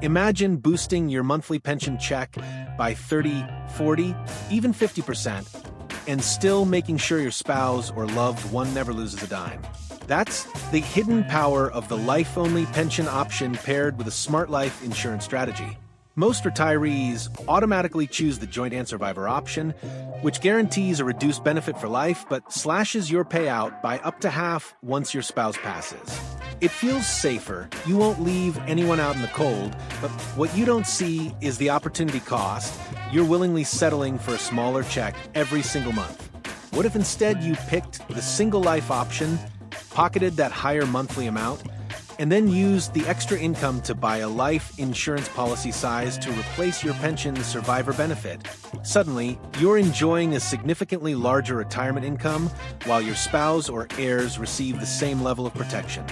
Imagine boosting your monthly pension check by 30, 40, even 50%, and still making sure your spouse or loved one never loses a dime. That's the hidden power of the life-only pension option paired with a smart life insurance strategy. Most retirees automatically choose the joint and survivor option, which guarantees a reduced benefit for life but slashes your payout by up to half once your spouse passes. It feels safer, you won't leave anyone out in the cold, but what you don't see is the opportunity cost. You're willingly settling for a smaller check every single month. What if instead you picked the single life option, pocketed that higher monthly amount, and then used the extra income to buy a life insurance policy size to replace your pension's survivor benefit? Suddenly, you're enjoying a significantly larger retirement income while your spouse or heirs receive the same level of protection.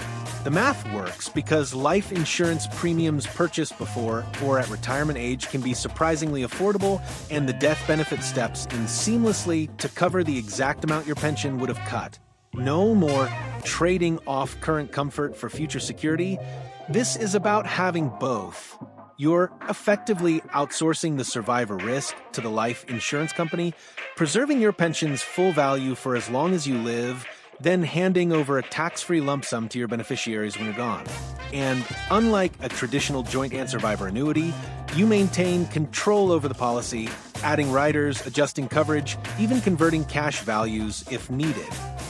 The math works because life insurance premiums purchased before or at retirement age can be surprisingly affordable, and the death benefit steps in seamlessly to cover the exact amount your pension would have cut. No more trading off current comfort for future security. This is about having both. You're effectively outsourcing the survivor risk to the life insurance company, preserving your pension's full value for as long as you live, then handing over a tax-free lump sum to your beneficiaries when you're gone. And unlike a traditional joint and survivor annuity, you maintain control over the policy, adding riders, adjusting coverage, even converting cash values if needed.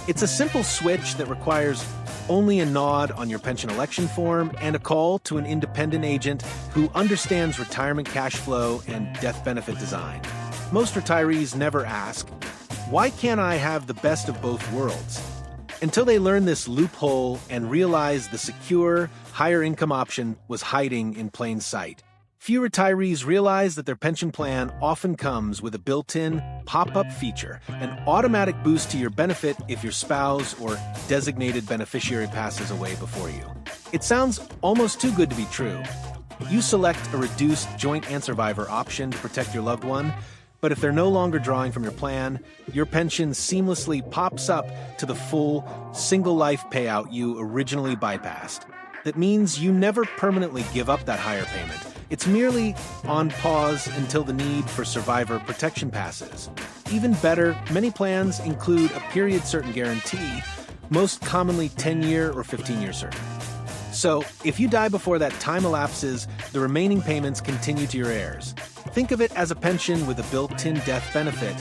It's a simple switch that requires only a nod on your pension election form and a call to an independent agent who understands retirement cash flow and death benefit design. Most retirees never ask, "Why can't I have the best of both worlds?" until they learn this loophole and realize the secure, higher income option was hiding in plain sight. Few retirees realize that their pension plan often comes with a built-in pop-up feature, an automatic boost to your benefit if your spouse or designated beneficiary passes away before you. It sounds almost too good to be true. You select a reduced joint and survivor option to protect your loved one, but if they're no longer drawing from your plan, your pension seamlessly pops up to the full, single-life payout you originally bypassed. That means you never permanently give up that higher payment. It's merely on pause until the need for survivor protection passes. Even better, many plans include a period-certain guarantee, most commonly 10-year or 15-year certain. So, if you die before that time elapses, the remaining payments continue to your heirs. Think of it as a pension with a built-in death benefit.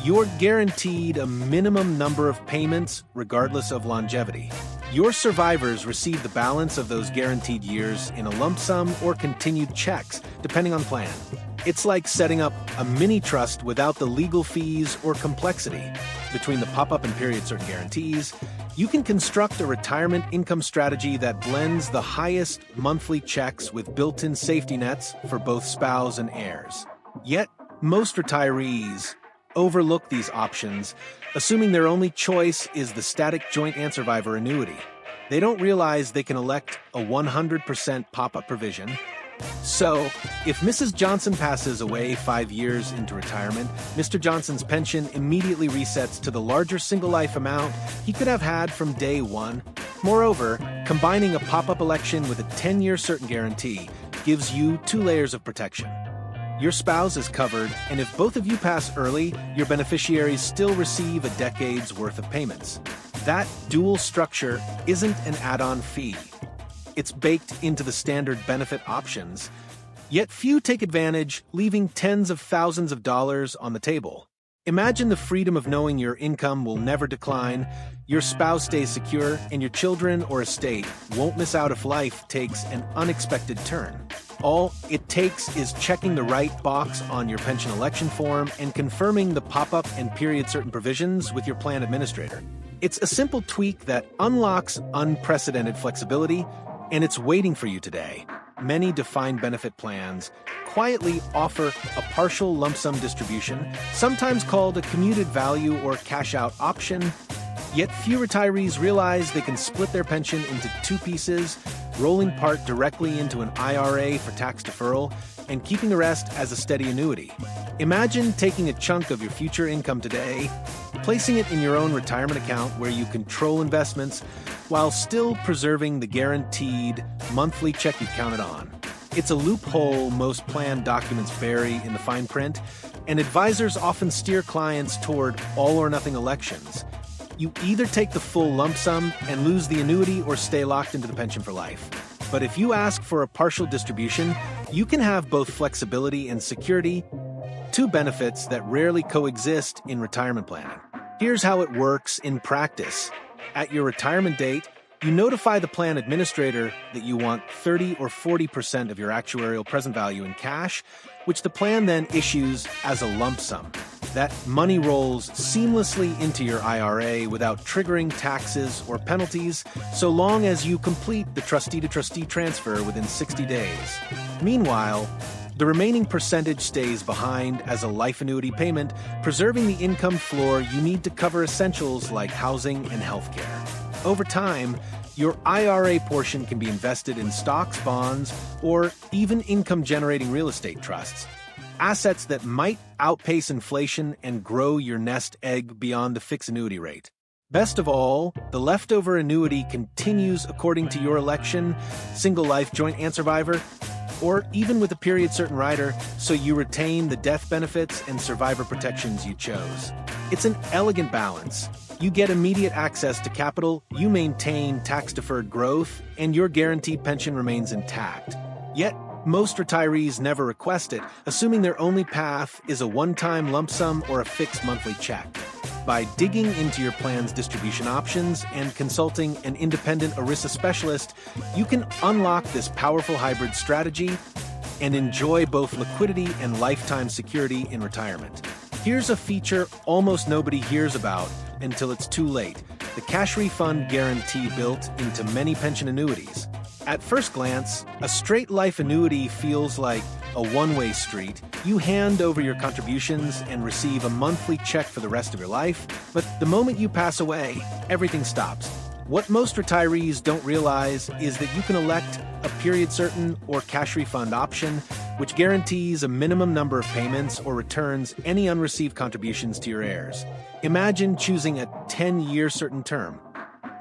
You're guaranteed a minimum number of payments, regardless of longevity. Your survivors receive the balance of those guaranteed years in a lump sum or continued checks, depending on plan. It's like setting up a mini trust without the legal fees or complexity. Between the pop-up and period-certain guarantees, you can construct a retirement income strategy that blends the highest monthly checks with built-in safety nets for both spouse and heirs. Yet, most retirees overlook these options, assuming their only choice is the static joint and survivor annuity. They don't realize they can elect a 100% pop-up provision. So, if Mrs. Johnson passes away 5 years into retirement, Mr. Johnson's pension immediately resets to the larger single-life amount he could have had from day one. Moreover, combining a pop-up election with a 10-year certain guarantee gives you 2 layers of protection. Your spouse is covered, and if both of you pass early, your beneficiaries still receive a decade's worth of payments. That dual structure isn't an add-on fee. It's baked into the standard benefit options. Yet few take advantage, leaving tens of thousands of dollars on the table. Imagine the freedom of knowing your income will never decline, your spouse stays secure, and your children or estate won't miss out if life takes an unexpected turn. All it takes is checking the right box on your pension election form and confirming the pop-up and period-certain provisions with your plan administrator. It's a simple tweak that unlocks unprecedented flexibility, and it's waiting for you today. Many defined benefit plans quietly offer a partial lump sum distribution, sometimes called a commuted value or cash-out option. Yet few retirees realize they can split their pension into 2 pieces, rolling part directly into an IRA for tax deferral, and keeping the rest as a steady annuity. Imagine taking a chunk of your future income today, placing it in your own retirement account where you control investments while still preserving the guaranteed monthly check you counted on. It's a loophole most plan documents bury in the fine print, and advisors often steer clients toward all-or-nothing elections. You either take the full lump sum and lose the annuity or stay locked into the pension for life. But if you ask for a partial distribution, you can have both flexibility and security, two benefits that rarely coexist in retirement planning. Here's how it works in practice. At your retirement date, you notify the plan administrator that you want 30 or 40% of your actuarial present value in cash, which the plan then issues as a lump sum. That money rolls seamlessly into your IRA without triggering taxes or penalties, so long as you complete the trustee-to-trustee transfer within 60 days. Meanwhile, the remaining percentage stays behind as a life annuity payment, preserving the income floor you need to cover essentials like housing and healthcare. Over time, your IRA portion can be invested in stocks, bonds, or even income-generating real estate trusts, assets that might outpace inflation and grow your nest egg beyond the fixed annuity rate. Best of all, the leftover annuity continues according to your election, single life, joint and survivor, or even with a period-certain rider, so you retain the death benefits and survivor protections you chose. It's an elegant balance. You get immediate access to capital, you maintain tax-deferred growth, and your guaranteed pension remains intact. Yet, most retirees never request it, assuming their only path is a one-time lump sum or a fixed monthly check. By digging into your plan's distribution options and consulting an independent ERISA specialist, you can unlock this powerful hybrid strategy and enjoy both liquidity and lifetime security in retirement. Here's a feature almost nobody hears about until it's too late: the cash refund guarantee built into many pension annuities. At first glance, a straight life annuity feels like a one-way street. You hand over your contributions and receive a monthly check for the rest of your life, but the moment you pass away, everything stops. What most retirees don't realize is that you can elect a period-certain or cash refund option, which guarantees a minimum number of payments or returns any unreceived contributions to your heirs. Imagine choosing a 10-year certain term.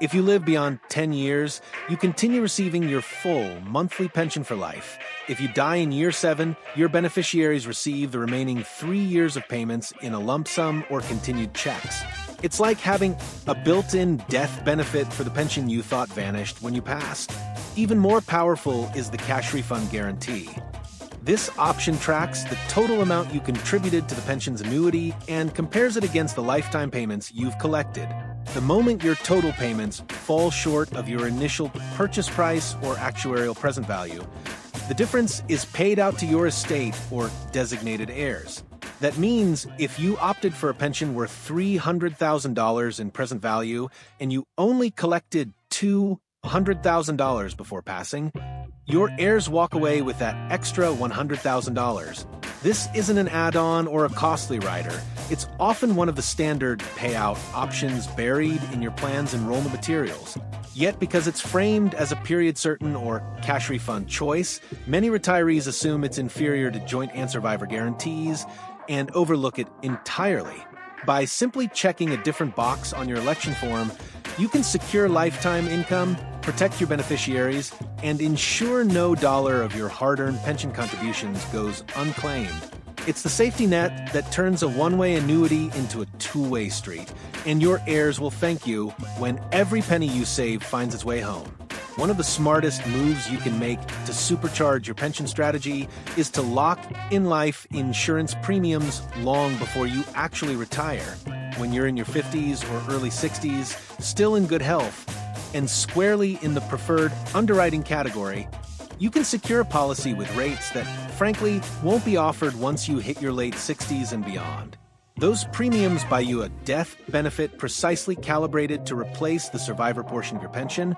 If you live beyond 10 years, you continue receiving your full monthly pension for life. If you die in year 7, your beneficiaries receive the remaining 3 years of payments in a lump sum or continued checks. It's like having a built-in death benefit for the pension you thought vanished when you passed. Even more powerful is the cash refund guarantee. This option tracks the total amount you contributed to the pension's annuity and compares it against the lifetime payments you've collected. The moment your total payments fall short of your initial purchase price or actuarial present value, the difference is paid out to your estate or designated heirs. That means if you opted for a pension worth $300,000 in present value and you only collected $200,000 before passing, your heirs walk away with that extra $100,000. This isn't an add-on or a costly rider. It's often one of the standard payout options buried in your plan's enrollment materials. Yet, because it's framed as a period-certain or cash refund choice, many retirees assume it's inferior to joint and survivor guarantees and overlook it entirely. By simply checking a different box on your election form, you can secure lifetime income, protect your beneficiaries, and ensure no dollar of your hard-earned pension contributions goes unclaimed. It's the safety net that turns a one-way annuity into a two-way street, and your heirs will thank you when every penny you save finds its way home. One of the smartest moves you can make to supercharge your pension strategy is to lock in life insurance premiums long before you actually retire. When you're in your 50s or early 60s, still in good health, and squarely in the preferred underwriting category, you can secure a policy with rates that, frankly, won't be offered once you hit your late 60s and beyond. Those premiums buy you a death benefit precisely calibrated to replace the survivor portion of your pension,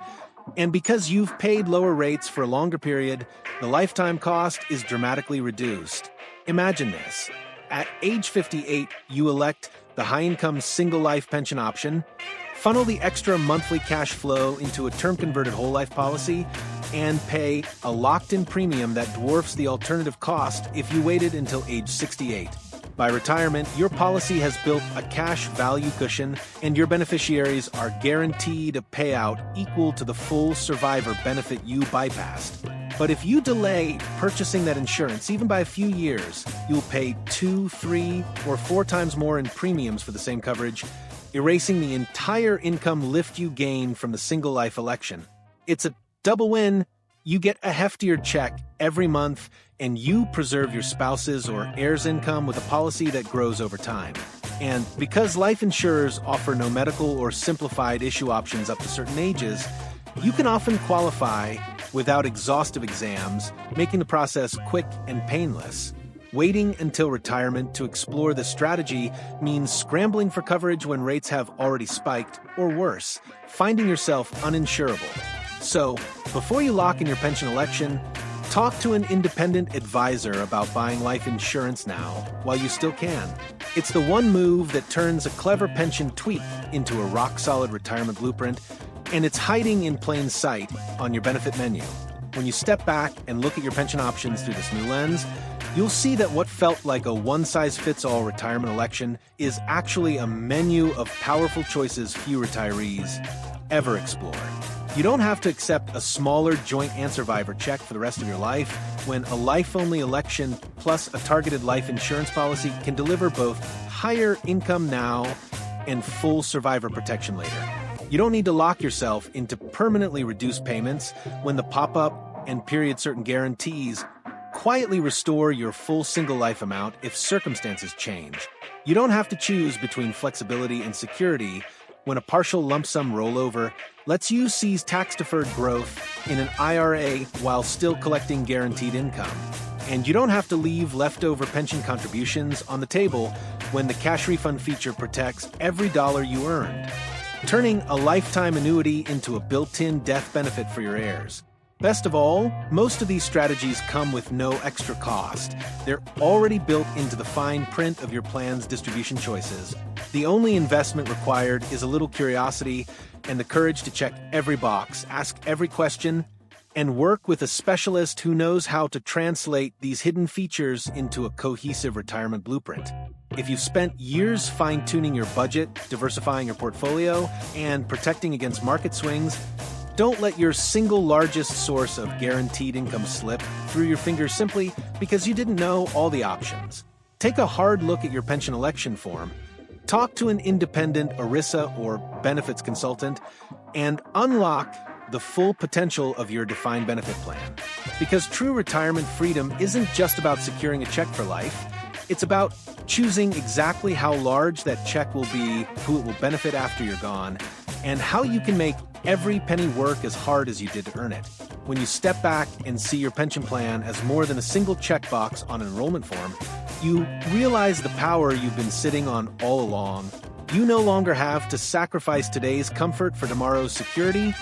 and because you've paid lower rates for a longer period, the lifetime cost is dramatically reduced. Imagine this. At age 58, you elect the high-income single-life pension option, funnel the extra monthly cash flow into a term-converted whole-life policy, and pay a locked-in premium that dwarfs the alternative cost if you waited until age 68. By retirement, your policy has built a cash value cushion, and your beneficiaries are guaranteed a payout equal to the full survivor benefit you bypassed. But if you delay purchasing that insurance even by a few years, you'll pay 2, 3, or 4 times more in premiums for the same coverage, erasing the entire income lift you gain from the single life election. It's a double win. You get a heftier check every month, and you preserve your spouse's or heirs' income with a policy that grows over time. And because life insurers offer no medical or simplified issue options up to certain ages, you can often qualify without exhaustive exams, making the process quick and painless. Waiting until retirement to explore this strategy means scrambling for coverage when rates have already spiked, or worse, finding yourself uninsurable. So, before you lock in your pension election, talk to an independent advisor about buying life insurance now while you still can. It's the one move that turns a clever pension tweak into a rock-solid retirement blueprint, and it's hiding in plain sight on your benefit menu. When you step back and look at your pension options through this new lens, you'll see that what felt like a one-size-fits-all retirement election is actually a menu of powerful choices few retirees ever explore. You don't have to accept a smaller joint and survivor check for the rest of your life when a life-only election plus a targeted life insurance policy can deliver both higher income now and full survivor protection later. You don't need to lock yourself into permanently reduced payments when the pop-up and period-certain guarantees quietly restore your full single life amount if circumstances change. You don't have to choose between flexibility and security when a partial lump sum rollover lets you seize tax-deferred growth in an IRA while still collecting guaranteed income. And you don't have to leave leftover pension contributions on the table when the cash refund feature protects every dollar you earned, turning a lifetime annuity into a built-in death benefit for your heirs. Best of all, most of these strategies come with no extra cost. They're already built into the fine print of your plan's distribution choices. The only investment required is a little curiosity and the courage to check every box, ask every question, and work with a specialist who knows how to translate these hidden features into a cohesive retirement blueprint. If you've spent years fine-tuning your budget, diversifying your portfolio, and protecting against market swings, don't let your single largest source of guaranteed income slip through your fingers simply because you didn't know all the options. Take a hard look at your pension election form, talk to an independent ERISA or benefits consultant, and unlock the full potential of your defined benefit plan. Because true retirement freedom isn't just about securing a check for life, it's about choosing exactly how large that check will be, who it will benefit after you're gone, and how you can make every penny work as hard as you did to earn it. When you step back and see your pension plan as more than a single checkbox on an enrollment form, you realize the power you've been sitting on all along. You no longer have to sacrifice today's comfort for tomorrow's security,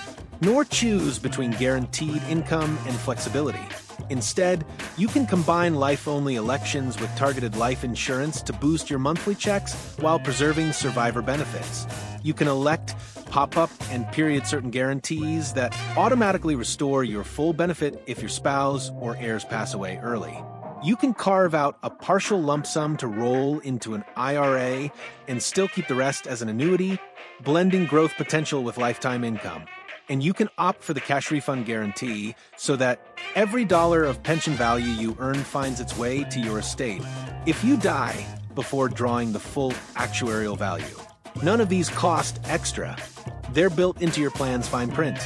nor choose between guaranteed income and flexibility. Instead, you can combine life-only elections with targeted life insurance to boost your monthly checks while preserving survivor benefits. You can elect pop-up and period-certain guarantees that automatically restore your full benefit if your spouse or heirs pass away early. You can carve out a partial lump sum to roll into an IRA and still keep the rest as an annuity, blending growth potential with lifetime income. And you can opt for the cash refund guarantee so that every dollar of pension value you earn finds its way to your estate if you die before drawing the full actuarial value. None of these cost extra. They're built into your plan's fine print.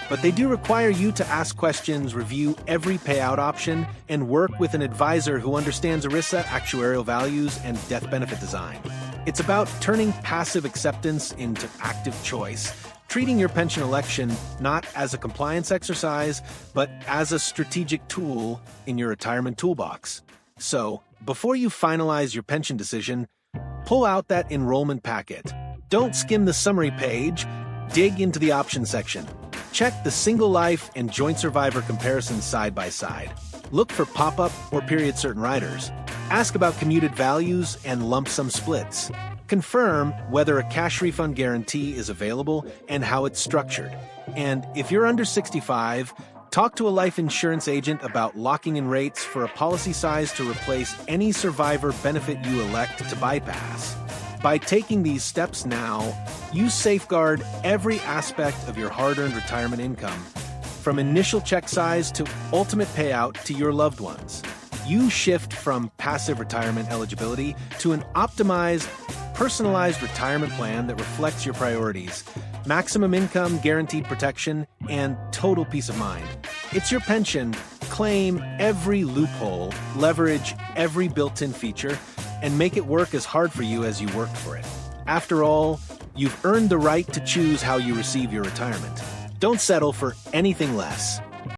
But they do require you to ask questions, review every payout option, and work with an advisor who understands ERISA, actuarial values, and death benefit design. It's about turning passive acceptance into active choice, treating your pension election not as a compliance exercise, but as a strategic tool in your retirement toolbox. So, before you finalize your pension decision, pull out that enrollment packet. Don't skim the summary page. Dig into the option section. Check the single life and joint survivor comparisons side by side. Look for pop-up or period-certain riders. Ask about commuted values and lump sum splits. Confirm whether a cash refund guarantee is available and how it's structured. And if you're under 65, talk to a life insurance agent about locking in rates for a policy size to replace any survivor benefit you elect to bypass. By taking these steps now, you safeguard every aspect of your hard-earned retirement income, from initial check size to ultimate payout to your loved ones. You shift from passive retirement eligibility to an optimized, personalized retirement plan that reflects your priorities, maximum income, guaranteed protection, and total peace of mind. It's your pension. Claim every loophole, leverage every built-in feature, and make it work as hard for you as you worked for it. After all, you've earned the right to choose how you receive your retirement. Don't settle for anything less.